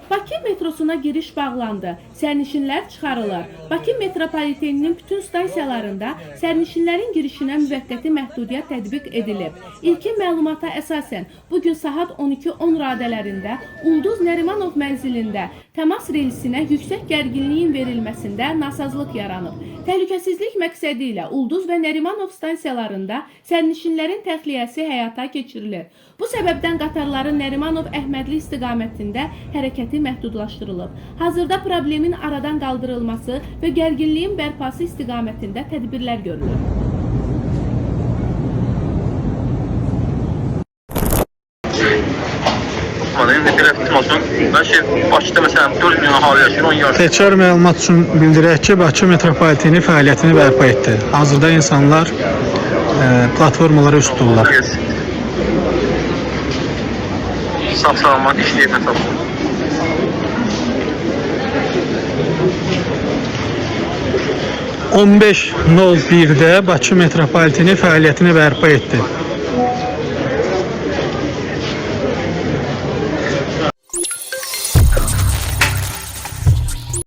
Bakı metrosuna giriş bağlandı. Sərnişinlər çıxarılır. Bakı metropoliteninin bütün stansiyalarında sərnişinlərin girişinə müvəqqəti məhdudiyyət tətbiq edilib. İlkin məlumata əsasən bugün saat 12:10 radələrində Ulduz Nərimanov mənzilində təmas relsinə yüksək gərginliyin verilməsində nasazlıq yaranıb. Təhlükəsizlik məqsədi ilə Ulduz və Nərimanov stansiyalarında sərnişinlərin təxliyəsi həyata keçirilir. Bu səbəbdən qatarların Nərimanov Əhmədli istiqamətində hərəkəti məhdudlaşdırılıb. Hazırda problemin aradan qaldırılması və gərginliyin bərpası istiqamətində tədbirlər görülür. İndi belə tutmasın. Bəlkə Bakıda məsələn 4 milyon əhali yaşayır, 10 yarışı. Təkrar məlumat üçün bildirək ki, Bakı metropoliteni fəaliyyətini bərpa etdi. Hazırda insanlar platformalara üst tuturlar. Sağ-salamat işləyib məsələn. 15:01-də Bakı metropoliteni fəaliyyətini bərpa etdi.